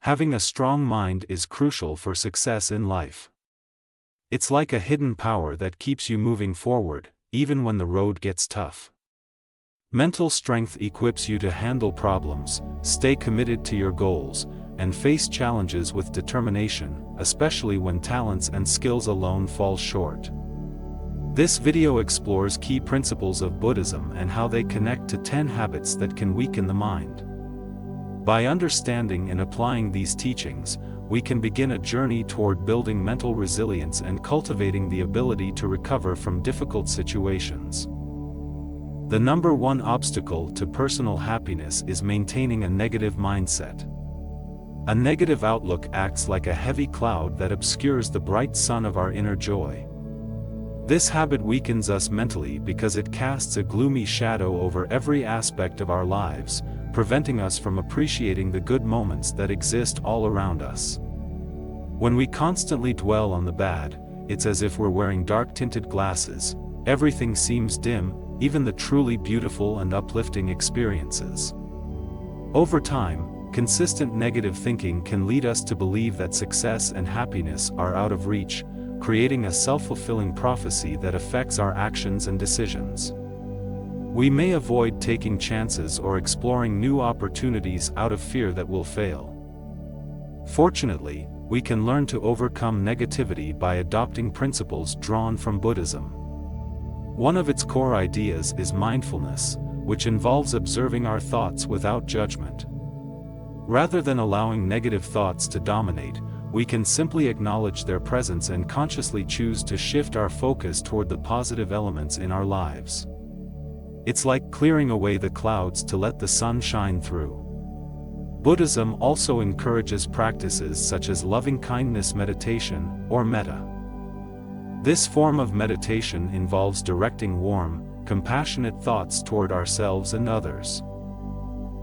Having a strong mind is crucial for success in life. It's like a hidden power that keeps you moving forward, even when the road gets tough. Mental strength equips you to handle problems, stay committed to your goals, and face challenges with determination, especially when talents and skills alone fall short. This video explores key principles of Buddhism and how they connect to 10 habits that can weaken the mind. By understanding and applying these teachings, we can begin a journey toward building mental resilience and cultivating the ability to recover from difficult situations. The number one obstacle to personal happiness is maintaining a negative mindset. A negative outlook acts like a heavy cloud that obscures the bright sun of our inner joy. This habit weakens us mentally because it casts a gloomy shadow over every aspect of our lives, preventing us from appreciating the good moments that exist all around us. When we constantly dwell on the bad, it's as if we're wearing dark-tinted glasses. Everything seems dim, even the truly beautiful and uplifting experiences. Over time, consistent negative thinking can lead us to believe that success and happiness are out of reach, creating a self-fulfilling prophecy that affects our actions and decisions. We may avoid taking chances or exploring new opportunities out of fear that we'll fail. Fortunately, we can learn to overcome negativity by adopting principles drawn from Buddhism. One of its core ideas is mindfulness, which involves observing our thoughts without judgment. Rather than allowing negative thoughts to dominate, we can simply acknowledge their presence and consciously choose to shift our focus toward the positive elements in our lives. It's like clearing away the clouds to let the sun shine through. Buddhism also encourages practices such as loving-kindness meditation, or metta. This form of meditation involves directing warm, compassionate thoughts toward ourselves and others.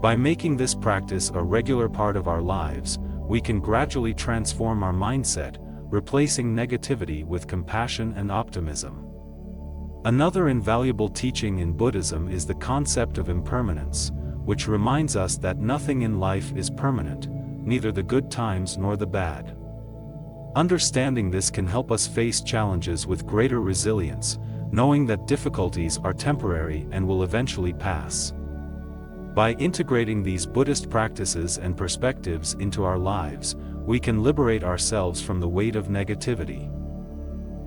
By making this practice a regular part of our lives, we can gradually transform our mindset, replacing negativity with compassion and optimism. Another invaluable teaching in Buddhism is the concept of impermanence, which reminds us that nothing in life is permanent, neither the good times nor the bad. Understanding this can help us face challenges with greater resilience, knowing that difficulties are temporary and will eventually pass. By integrating these Buddhist practices and perspectives into our lives, we can liberate ourselves from the weight of negativity.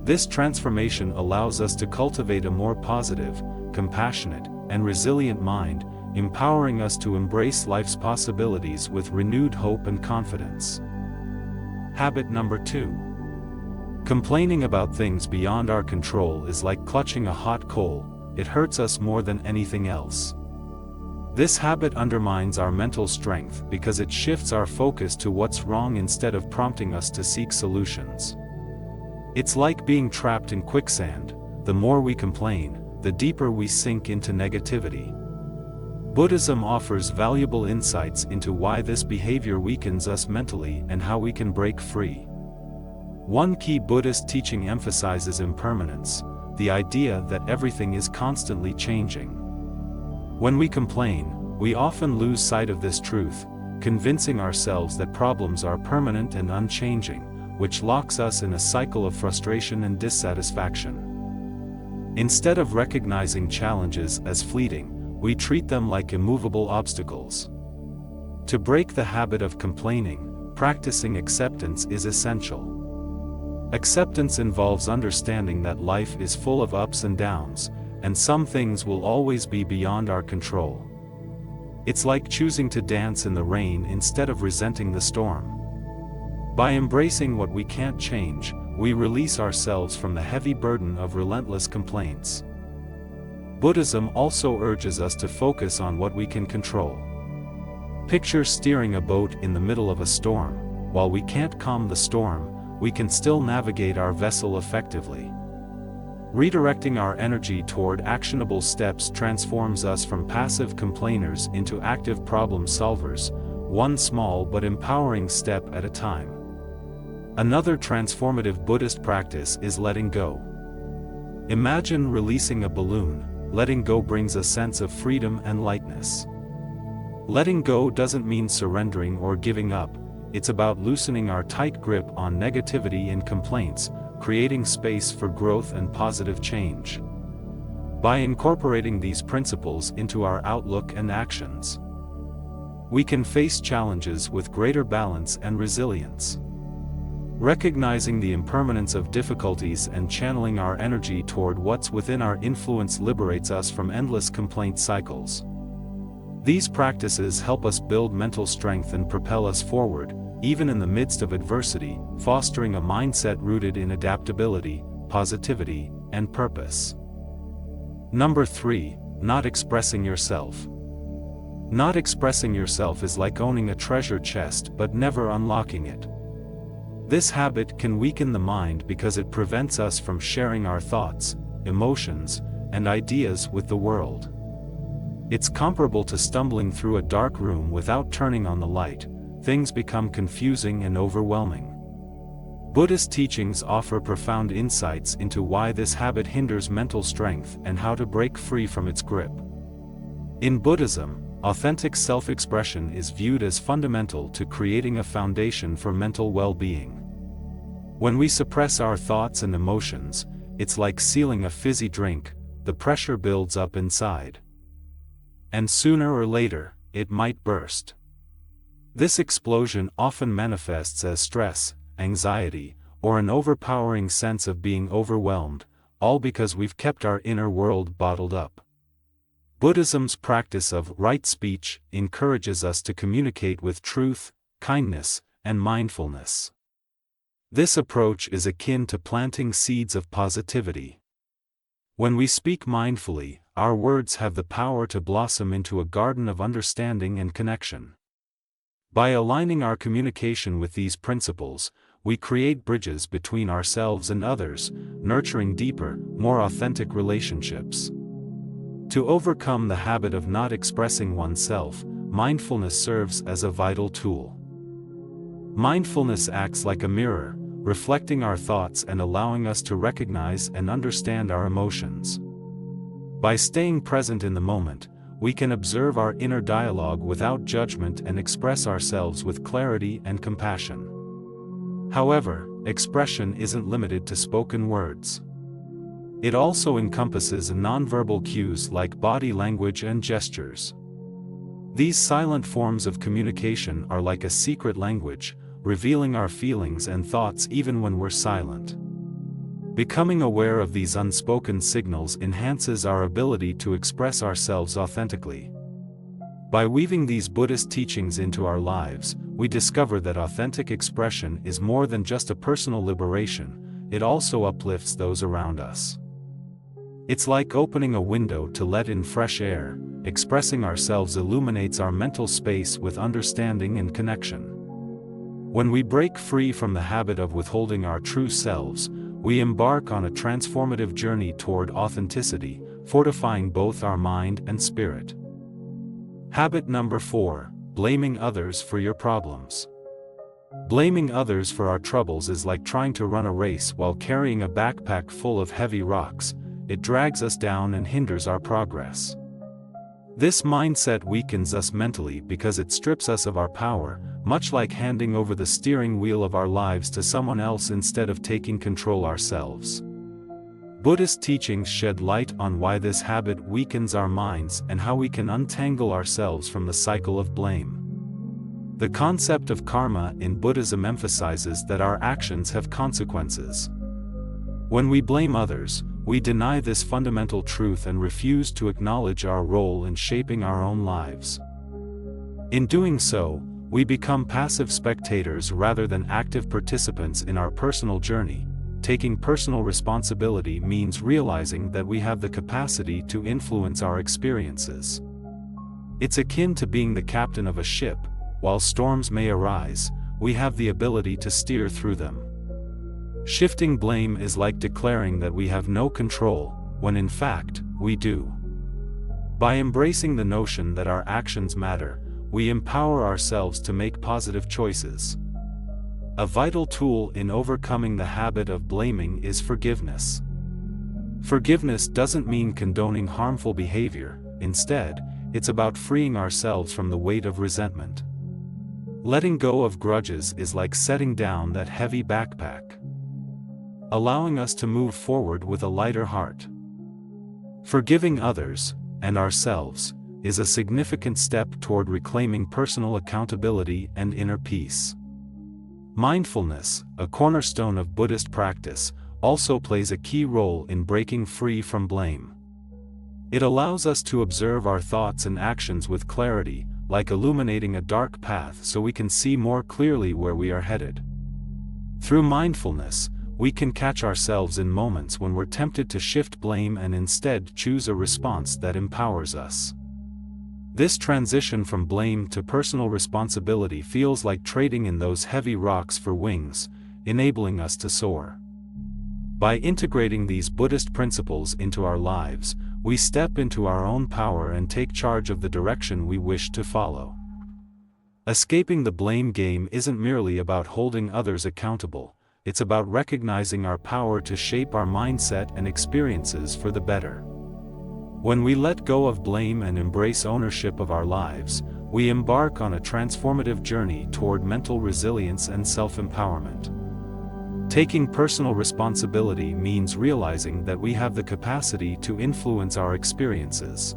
This transformation allows us to cultivate a more positive, compassionate, and resilient mind, empowering us to embrace life's possibilities with renewed hope and confidence. Habit number 2. Complaining about things beyond our control is like clutching a hot coal. It hurts us more than anything else. This habit undermines our mental strength because it shifts our focus to what's wrong instead of prompting us to seek solutions. It's like being trapped in quicksand. The more we complain, the deeper we sink into negativity. Buddhism offers valuable insights into why this behavior weakens us mentally and how we can break free. One key Buddhist teaching emphasizes impermanence, the idea that everything is constantly changing. When we complain, we often lose sight of this truth, convincing ourselves that problems are permanent and unchanging, which locks us in a cycle of frustration and dissatisfaction. Instead of recognizing challenges as fleeting, we treat them like immovable obstacles. To break the habit of complaining, practicing acceptance is essential. Acceptance involves understanding that life is full of ups and downs, and some things will always be beyond our control. It's like choosing to dance in the rain instead of resenting the storm. By embracing what we can't change, we release ourselves from the heavy burden of relentless complaints. Buddhism also urges us to focus on what we can control. Picture steering a boat in the middle of a storm. While we can't calm the storm, we can still navigate our vessel effectively. Redirecting our energy toward actionable steps transforms us from passive complainers into active problem solvers, one small but empowering step at a time. Another transformative Buddhist practice is letting go. Imagine releasing a balloon. Letting go brings a sense of freedom and lightness. Letting go doesn't mean surrendering or giving up. it's about loosening our tight grip on negativity and complaints, creating space for growth and positive change. By incorporating these principles into our outlook and actions, we can face challenges with greater balance and resilience. Recognizing the impermanence of difficulties and channeling our energy toward what's within our influence liberates us from endless complaint cycles. These practices help us build mental strength and propel us forward, even in the midst of adversity, fostering a mindset rooted in adaptability, positivity, and purpose. Number 3, not expressing yourself. Not expressing yourself is like owning a treasure chest but never unlocking it. This habit can weaken the mind because it prevents us from sharing our thoughts, emotions, and ideas with the world. It's comparable to stumbling through a dark room without turning on the light. Things become confusing and overwhelming. Buddhist teachings offer profound insights into why this habit hinders mental strength and how to break free from its grip. In Buddhism, authentic self-expression is viewed as fundamental to creating a foundation for mental well-being. When we suppress our thoughts and emotions, it's like sealing a fizzy drink. The pressure builds up inside, and sooner or later, it might burst. This explosion often manifests as stress, anxiety, or an overpowering sense of being overwhelmed, all because we've kept our inner world bottled up. Buddhism's practice of right speech encourages us to communicate with truth, kindness, and mindfulness. This approach is akin to planting seeds of positivity. When we speak mindfully, our words have the power to blossom into a garden of understanding and connection. By aligning our communication with these principles, we create bridges between ourselves and others, nurturing deeper, more authentic relationships. To overcome the habit of not expressing oneself, mindfulness serves as a vital tool. Mindfulness acts like a mirror, reflecting our thoughts and allowing us to recognize and understand our emotions. By staying present in the moment, we can observe our inner dialogue without judgment and express ourselves with clarity and compassion. However, expression isn't limited to spoken words. It also encompasses nonverbal cues like body language and gestures. These silent forms of communication are like a secret language, revealing our feelings and thoughts even when we're silent. Becoming aware of these unspoken signals enhances our ability to express ourselves authentically. By weaving these Buddhist teachings into our lives, we discover that authentic expression is more than just a personal liberation, it also uplifts those around us. It's like opening a window to let in fresh air. Expressing ourselves illuminates our mental space with understanding and connection. When we break free from the habit of withholding our true selves, we embark on a transformative journey toward authenticity, fortifying both our mind and spirit. Habit number 4, blaming others for your problems. Blaming others for our troubles is like trying to run a race while carrying a backpack full of heavy rocks. It drags us down and hinders our progress. This mindset weakens us mentally because it strips us of our power, much like handing over the steering wheel of our lives to someone else instead of taking control ourselves. Buddhist teachings shed light on why this habit weakens our minds and how we can untangle ourselves from the cycle of blame. The concept of karma in Buddhism emphasizes that our actions have consequences. When we blame others, we deny this fundamental truth and refuse to acknowledge our role in shaping our own lives. In doing so, we become passive spectators rather than active participants in our personal journey. Taking personal responsibility means realizing that we have the capacity to influence our experiences. It's akin to being the captain of a ship. While storms may arise, we have the ability to steer through them. Shifting blame is like declaring that we have no control, when in fact, we do. By embracing the notion that our actions matter, we empower ourselves to make positive choices. A vital tool in overcoming the habit of blaming is forgiveness. Forgiveness doesn't mean condoning harmful behavior. Instead, it's about freeing ourselves from the weight of resentment. Letting go of grudges is like setting down that heavy backpack, allowing us to move forward with a lighter heart. Forgiving others, and ourselves, is a significant step toward reclaiming personal accountability and inner peace. Mindfulness, a cornerstone of Buddhist practice, also plays a key role in breaking free from blame. It allows us to observe our thoughts and actions with clarity, like illuminating a dark path so we can see more clearly where we are headed. Through mindfulness, we can catch ourselves in moments when we're tempted to shift blame and instead choose a response that empowers us. This transition from blame to personal responsibility feels like trading in those heavy rocks for wings, enabling us to soar. By integrating these Buddhist principles into our lives, we step into our own power and take charge of the direction we wish to follow. Escaping the blame game isn't merely about holding others accountable, it's about recognizing our power to shape our mindset and experiences for the better. When we let go of blame and embrace ownership of our lives, we embark on a transformative journey toward mental resilience and self-empowerment. Taking personal responsibility means realizing that we have the capacity to influence our experiences.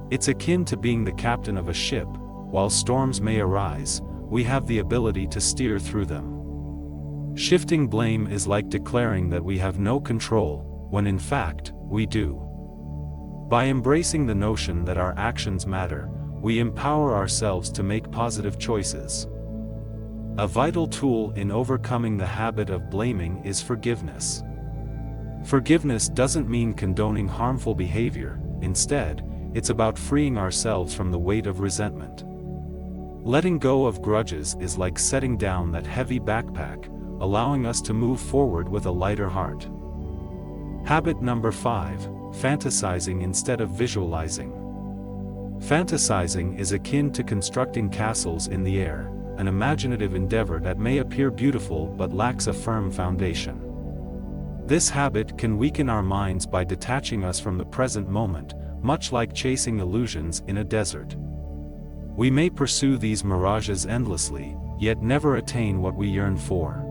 It's akin to being the captain of a ship. While storms may arise, we have the ability to steer through them. Shifting blame is like declaring that we have no control, when in fact, we do. By embracing the notion that our actions matter, we empower ourselves to make positive choices. A vital tool in overcoming the habit of blaming is forgiveness. Forgiveness doesn't mean condoning harmful behavior, instead, it's about freeing ourselves from the weight of resentment. Letting go of grudges is like setting down that heavy backpack, allowing us to move forward with a lighter heart. Habit number 5, fantasizing instead of visualizing. Fantasizing is akin to constructing castles in the air, an imaginative endeavor that may appear beautiful but lacks a firm foundation. This habit can weaken our minds by detaching us from the present moment, much like chasing illusions in a desert. We may pursue these mirages endlessly, yet never attain what we yearn for.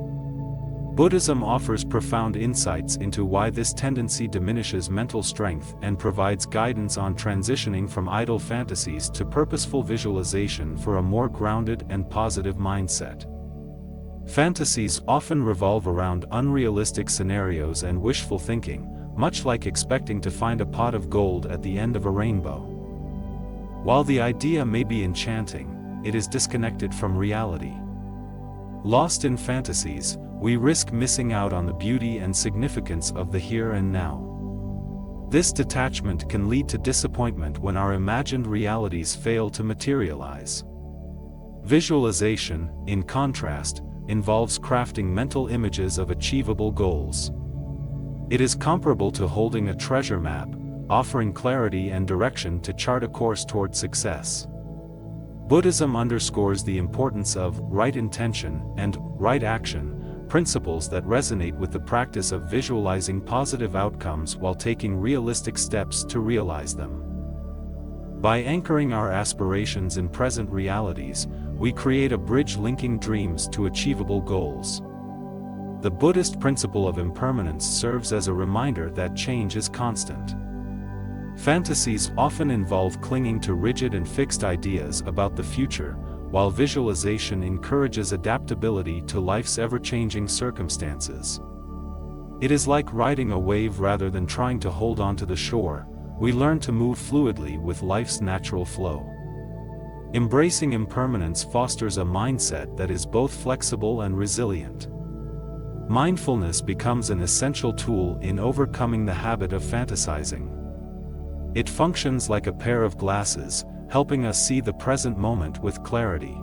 Buddhism offers profound insights into why this tendency diminishes mental strength and provides guidance on transitioning from idle fantasies to purposeful visualization for a more grounded and positive mindset. Fantasies often revolve around unrealistic scenarios and wishful thinking, much like expecting to find a pot of gold at the end of a rainbow. While the idea may be enchanting, it is disconnected from reality. Lost in fantasies, we risk missing out on the beauty and significance of the here and now. This detachment can lead to disappointment when our imagined realities fail to materialize. Visualization, in contrast, involves crafting mental images of achievable goals. It is comparable to holding a treasure map, offering clarity and direction to chart a course toward success. Buddhism underscores the importance of right intention and right action, principles that resonate with the practice of visualizing positive outcomes while taking realistic steps to realize them. By anchoring our aspirations in present realities, we create a bridge linking dreams to achievable goals. The Buddhist principle of impermanence serves as a reminder that change is constant. Fantasies often involve clinging to rigid and fixed ideas about the future, while visualization encourages adaptability to life's ever-changing circumstances. It is like riding a wave rather than trying to hold onto the shore. We learn to move fluidly with life's natural flow. Embracing impermanence fosters a mindset that is both flexible and resilient. Mindfulness becomes an essential tool in overcoming the habit of fantasizing. It functions like a pair of glasses, helping us see the present moment with clarity.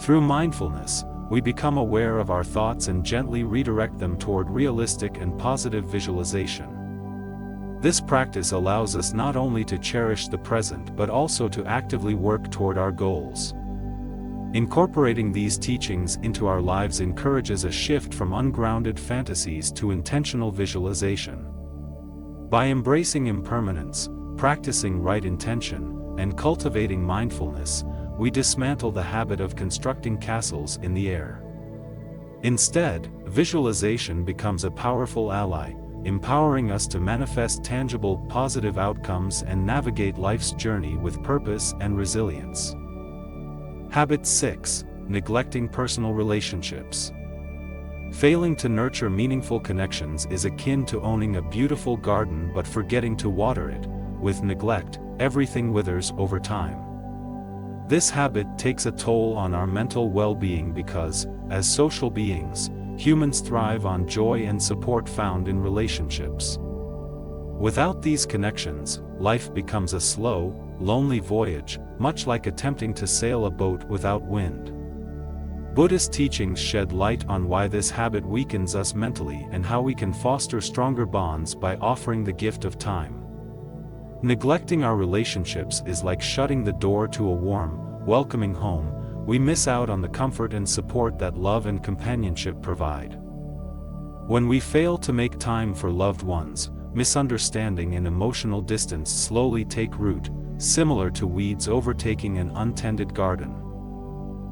Through mindfulness, we become aware of our thoughts and gently redirect them toward realistic and positive visualization. This practice allows us not only to cherish the present but also to actively work toward our goals. Incorporating these teachings into our lives encourages a shift from ungrounded fantasies to intentional visualization. By embracing impermanence, practicing right intention, and cultivating mindfulness, we dismantle the habit of constructing castles in the air. Instead, visualization becomes a powerful ally, empowering us to manifest tangible, positive outcomes and navigate life's journey with purpose and resilience. Habit 6. Neglecting personal relationships. Failing to nurture meaningful connections is akin to owning a beautiful garden but forgetting to water it. With neglect, everything withers over time. This habit takes a toll on our mental well-being because, as social beings, humans thrive on joy and support found in relationships. Without these connections, life becomes a slow, lonely voyage, much like attempting to sail a boat without wind. Buddhist teachings shed light on why this habit weakens us mentally and how we can foster stronger bonds by offering the gift of time. Neglecting our relationships is like shutting the door to a warm, welcoming home. We miss out on the comfort and support that love and companionship provide. When we fail to make time for loved ones, misunderstanding and emotional distance slowly take root, similar to weeds overtaking an untended garden.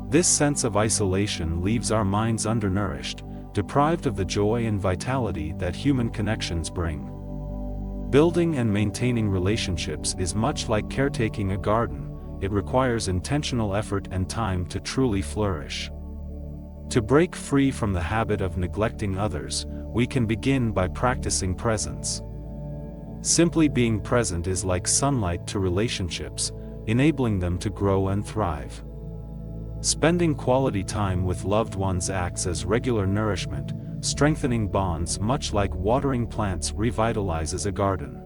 This sense of isolation leaves our minds undernourished, deprived of the joy and vitality that human connections bring. Building and maintaining relationships is much like caretaking a garden. It requires intentional effort and time to truly flourish. To break free from the habit of neglecting others, we can begin by practicing presence. Simply being present is like sunlight to relationships, enabling them to grow and thrive. Spending quality time with loved ones acts as regular nourishment, strengthening bonds much like watering plants revitalizes a garden.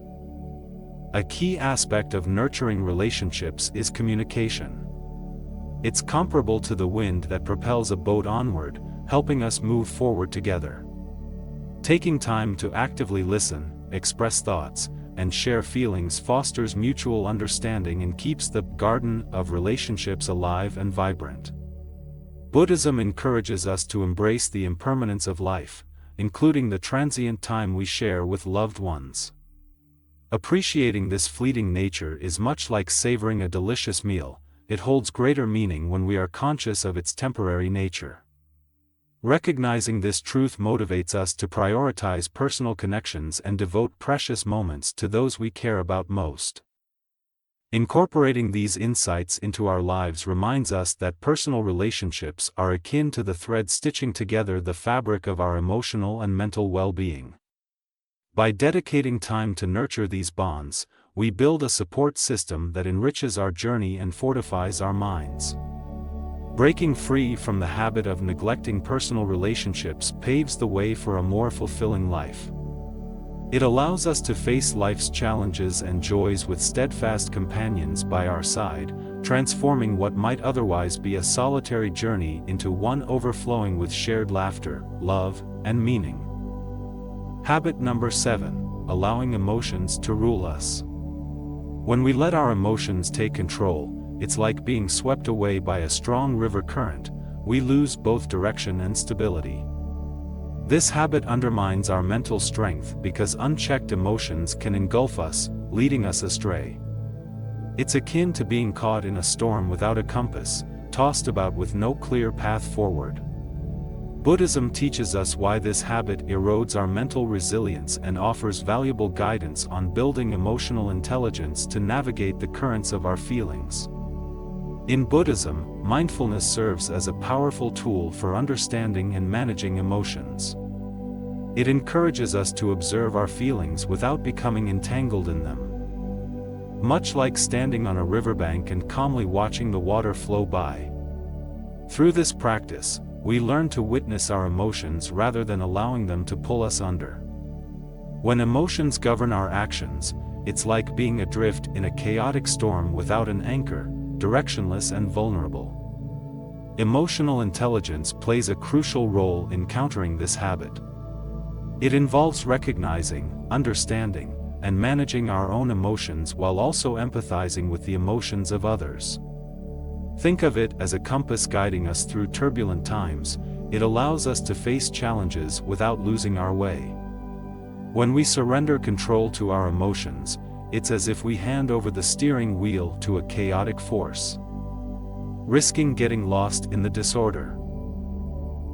A key aspect of nurturing relationships is communication. It's comparable to the wind that propels a boat onward, helping us move forward together. Taking time to actively listen, express thoughts, and share feelings fosters mutual understanding and keeps the garden of relationships alive and vibrant. Buddhism encourages us to embrace the impermanence of life, including the transient time we share with loved ones. Appreciating this fleeting nature is much like savoring a delicious meal. It holds greater meaning when we are conscious of its temporary nature. Recognizing this truth motivates us to prioritize personal connections and devote precious moments to those we care about most. Incorporating these insights into our lives reminds us that personal relationships are akin to the thread stitching together the fabric of our emotional and mental well-being. By dedicating time to nurture these bonds, we build a support system that enriches our journey and fortifies our minds. Breaking free from the habit of neglecting personal relationships paves the way for a more fulfilling life. It allows us to face life's challenges and joys with steadfast companions by our side, transforming what might otherwise be a solitary journey into one overflowing with shared laughter, love, and meaning. Habit number 7. Allowing emotions to rule us. When we let our emotions take control, it's like being swept away by a strong river current. We lose both direction and stability. This habit undermines our mental strength because unchecked emotions can engulf us, leading us astray. It's akin to being caught in a storm without a compass, tossed about with no clear path forward. Buddhism teaches us why this habit erodes our mental resilience and offers valuable guidance on building emotional intelligence to navigate the currents of our feelings. In Buddhism, mindfulness serves as a powerful tool for understanding and managing emotions. It encourages us to observe our feelings without becoming entangled in them. Much like standing on a riverbank and calmly watching the water flow by. Through this practice, we learn to witness our emotions rather than allowing them to pull us under. When emotions govern our actions, it's like being adrift in a chaotic storm without an anchor, directionless and vulnerable. Emotional intelligence plays a crucial role in countering this habit. It involves recognizing, understanding, and managing our own emotions while also empathizing with the emotions of others. Think of it as a compass guiding us through turbulent times. It allows us to face challenges without losing our way. When we surrender control to our emotions, it's as if we hand over the steering wheel to a chaotic force. risking getting lost in the disorder.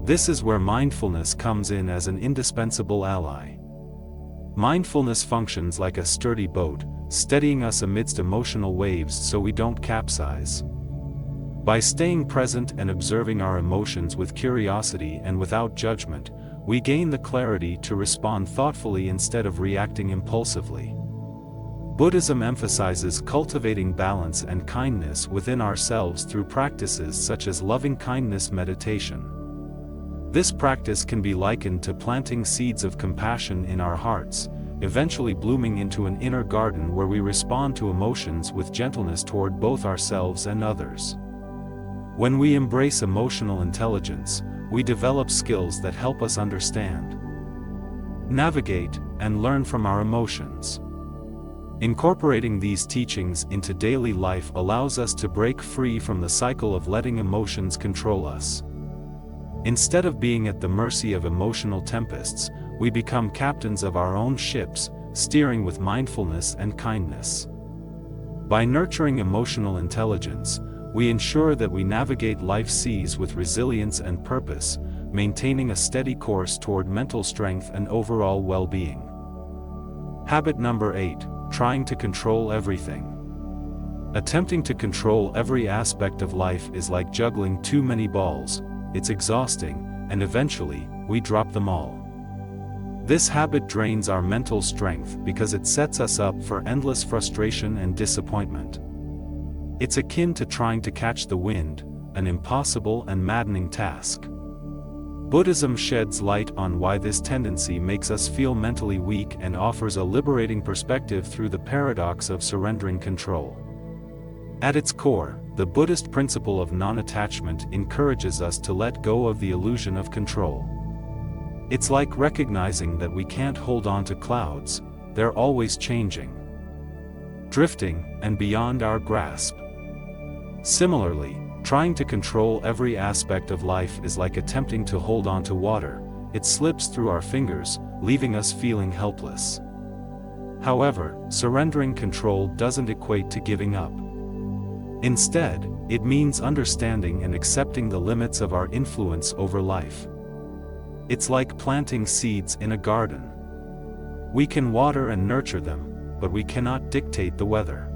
This is where mindfulness comes in as an indispensable ally. Mindfulness functions like a sturdy boat, steadying us amidst emotional waves so we don't capsize. By staying present and observing our emotions with curiosity and without judgment, we gain the clarity to respond thoughtfully instead of reacting impulsively. Buddhism emphasizes cultivating balance and kindness within ourselves through practices such as loving-kindness meditation. This practice can be likened to planting seeds of compassion in our hearts, eventually blooming into an inner garden where we respond to emotions with gentleness toward both ourselves and others. When we embrace emotional intelligence, we develop skills that help us understand, navigate, and learn from our emotions. Incorporating these teachings into daily life allows us to break free from the cycle of letting emotions control us. Instead of being at the mercy of emotional tempests, we become captains of our own ships, steering with mindfulness and kindness. By nurturing emotional intelligence, we ensure that we navigate life's seas with resilience and purpose, maintaining a steady course toward mental strength and overall well-being. Habit number 8. Trying to control everything. Attempting to control every aspect of life is like juggling too many balls. It's exhausting, and eventually, we drop them all. This habit drains our mental strength because it sets us up for endless frustration and disappointment. It's akin to trying to catch the wind, an impossible and maddening task. Buddhism sheds light on why this tendency makes us feel mentally weak and offers a liberating perspective through the paradox of surrendering control. At its core, the Buddhist principle of non-attachment encourages us to let go of the illusion of control. It's like recognizing that we can't hold on to clouds, they're always changing, drifting, and beyond our grasp. Similarly, trying to control every aspect of life is like attempting to hold on to water. It slips through our fingers, leaving us feeling helpless. However, surrendering control doesn't equate to giving up. Instead, it means understanding and accepting the limits of our influence over life. It's like planting seeds in a garden. We can water and nurture them, but we cannot dictate the weather.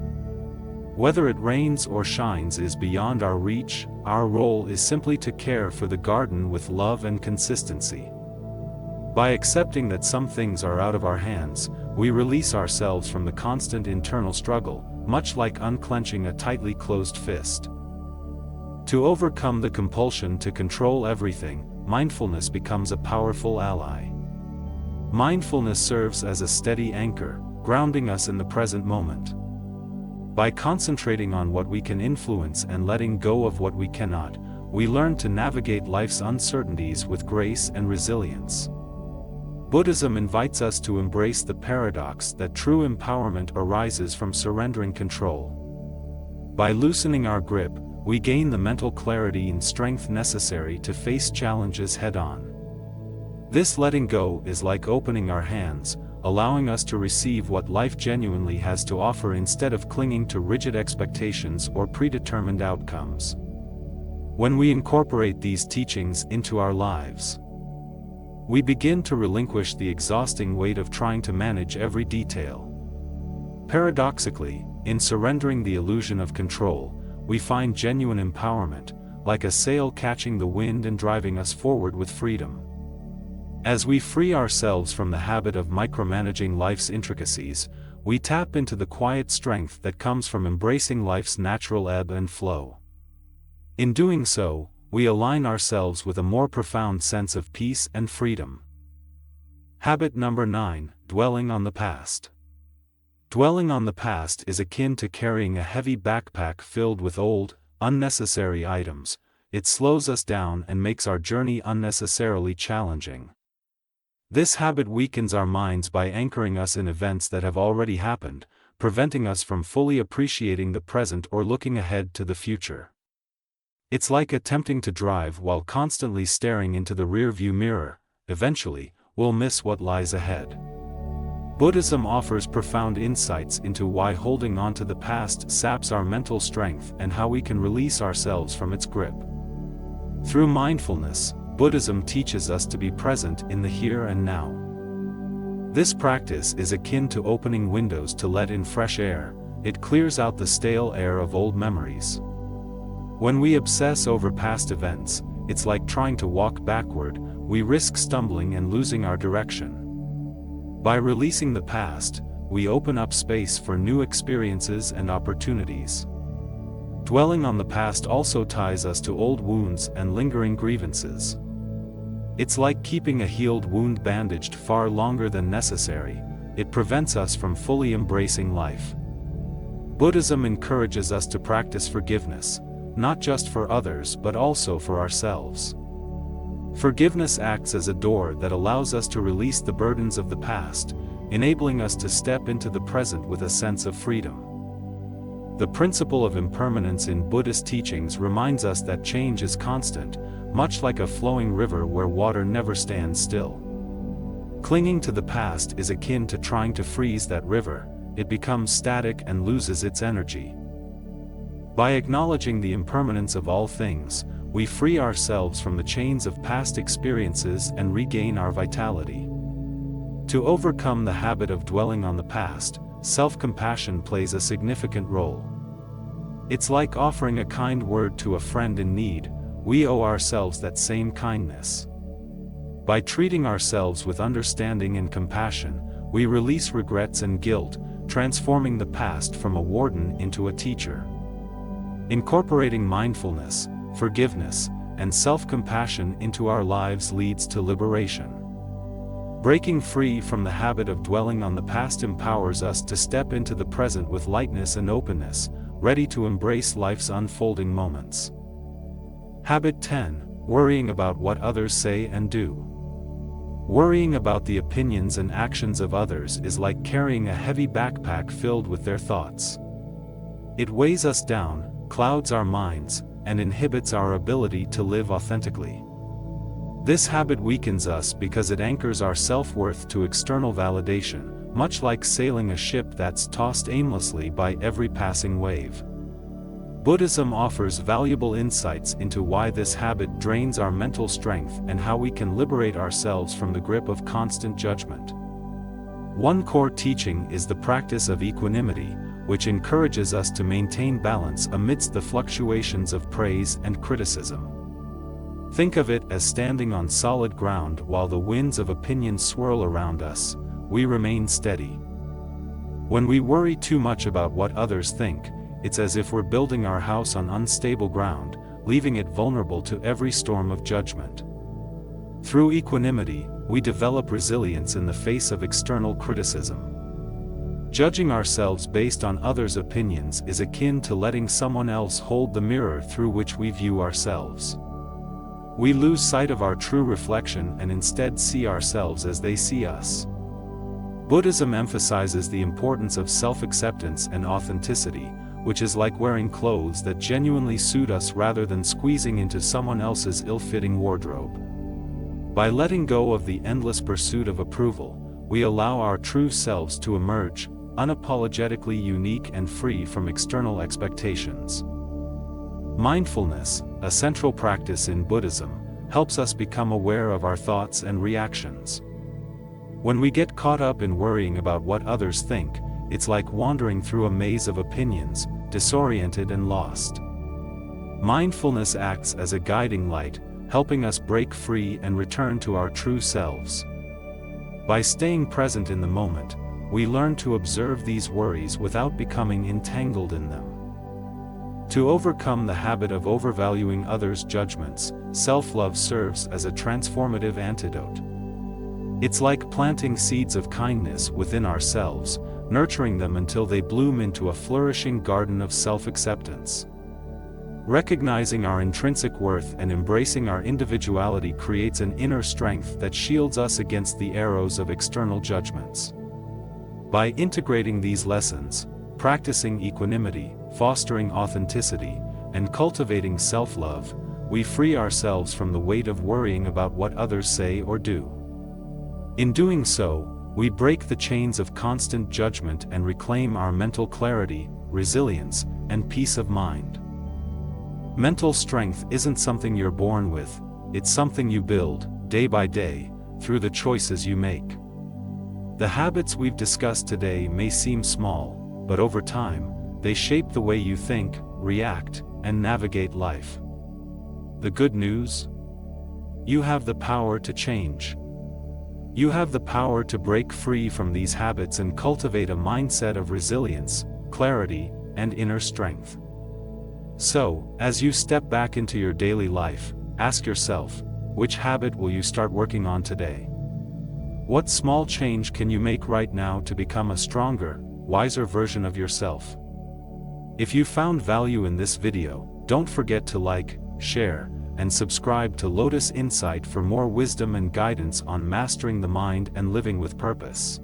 Whether it rains or shines is beyond our reach. Our role is simply to care for the garden with love and consistency. By accepting that some things are out of our hands, we release ourselves from the constant internal struggle, much like unclenching a tightly closed fist. To overcome the compulsion to control everything, mindfulness becomes a powerful ally. Mindfulness serves as a steady anchor, grounding us in the present moment. By concentrating on what we can influence and letting go of what we cannot, we learn to navigate life's uncertainties with grace and resilience. Buddhism invites us to embrace the paradox that true empowerment arises from surrendering control. By loosening our grip, we gain the mental clarity and strength necessary to face challenges head-on. This letting go is like opening our hands, allowing us to receive what life genuinely has to offer instead of clinging to rigid expectations or predetermined outcomes. When we incorporate these teachings into our lives, we begin to relinquish the exhausting weight of trying to manage every detail. Paradoxically, in surrendering the illusion of control, we find genuine empowerment, like a sail catching the wind and driving us forward with freedom. As we free ourselves from the habit of micromanaging life's intricacies, we tap into the quiet strength that comes from embracing life's natural ebb and flow. In doing so, we align ourselves with a more profound sense of peace and freedom. Habit number 9. Dwelling on the past. Dwelling on the past is akin to carrying a heavy backpack filled with old, unnecessary items. It slows us down and makes our journey unnecessarily challenging. This habit weakens our minds by anchoring us in events that have already happened, preventing us from fully appreciating the present or looking ahead to the future. It's like attempting to drive while constantly staring into the rearview mirror. Eventually, we'll miss what lies ahead. Buddhism offers profound insights into why holding on to the past saps our mental strength and how we can release ourselves from its grip. Through mindfulness, Buddhism teaches us to be present in the here and now. This practice is akin to opening windows to let in fresh air. It clears out the stale air of old memories. When we obsess over past events, it's like trying to walk backward. We risk stumbling and losing our direction. By releasing the past, we open up space for new experiences and opportunities. Dwelling on the past also ties us to old wounds and lingering grievances. It's like keeping a healed wound bandaged far longer than necessary. It prevents us from fully embracing life. Buddhism encourages us to practice forgiveness, not just for others but also for ourselves. Forgiveness acts as a door that allows us to release the burdens of the past, enabling us to step into the present with a sense of freedom. The principle of impermanence in Buddhist teachings reminds us that change is constant, much like a flowing river where water never stands still. Clinging to the past is akin to trying to freeze that river. It becomes static and loses its energy. By acknowledging the impermanence of all things, we free ourselves from the chains of past experiences and regain our vitality. To overcome the habit of dwelling on the past, self-compassion plays a significant role. It's like offering a kind word to a friend in need. We owe ourselves that same kindness. By treating ourselves with understanding and compassion, we release regrets and guilt, transforming the past from a warden into a teacher. Incorporating mindfulness, forgiveness, and self-compassion into our lives leads to liberation. Breaking free from the habit of dwelling on the past empowers us to step into the present with lightness and openness, ready to embrace life's unfolding moments. Habit 10. Worrying about what others say and do. Worrying about the opinions and actions of others is like carrying a heavy backpack filled with their thoughts. It weighs us down, clouds our minds, and inhibits our ability to live authentically. This habit weakens us because it anchors our self-worth to external validation, much like sailing a ship that's tossed aimlessly by every passing wave. Buddhism offers valuable insights into why this habit drains our mental strength and how we can liberate ourselves from the grip of constant judgment. One core teaching is the practice of equanimity, which encourages us to maintain balance amidst the fluctuations of praise and criticism. Think of it as standing on solid ground while the winds of opinion swirl around us. We remain steady. When we worry too much about what others think, it's as if we're building our house on unstable ground, leaving it vulnerable to every storm of judgment. Through equanimity, we develop resilience in the face of external criticism. Judging ourselves based on others' opinions is akin to letting someone else hold the mirror through which we view ourselves. We lose sight of our true reflection and instead see ourselves as they see us. Buddhism emphasizes the importance of self-acceptance and authenticity, which is like wearing clothes that genuinely suit us rather than squeezing into someone else's ill-fitting wardrobe. By letting go of the endless pursuit of approval, we allow our true selves to emerge, unapologetically unique and free from external expectations. Mindfulness, a central practice in Buddhism, helps us become aware of our thoughts and reactions. When we get caught up in worrying about what others think, it's like wandering through a maze of opinions, disoriented and lost. Mindfulness acts as a guiding light, helping us break free and return to our true selves. By staying present in the moment, we learn to observe these worries without becoming entangled in them. To overcome the habit of overvaluing others' judgments, self-love serves as a transformative antidote. It's like planting seeds of kindness within ourselves, nurturing them until they bloom into a flourishing garden of self-acceptance. Recognizing our intrinsic worth and embracing our individuality creates an inner strength that shields us against the arrows of external judgments. By integrating these lessons, practicing equanimity, fostering authenticity, and cultivating self-love, we free ourselves from the weight of worrying about what others say or do. In doing so, We break the chains of constant judgment and reclaim our mental clarity, resilience, and peace of mind. Mental strength isn't something you're born with, it's something you build, day by day, through the choices you make. The habits we've discussed today may seem small, but over time, they shape the way you think, react, and navigate life. The good news? You have the power to change. You have the power to break free from these habits and cultivate a mindset of resilience, clarity, and inner strength. So, as you step back into your daily life, ask yourself, which habit will you start working on today? What small change can you make right now to become a stronger, wiser version of yourself? If you found value in this video, don't forget to like, share, and subscribe to Lotus Insight for more wisdom and guidance on mastering the mind and living with purpose.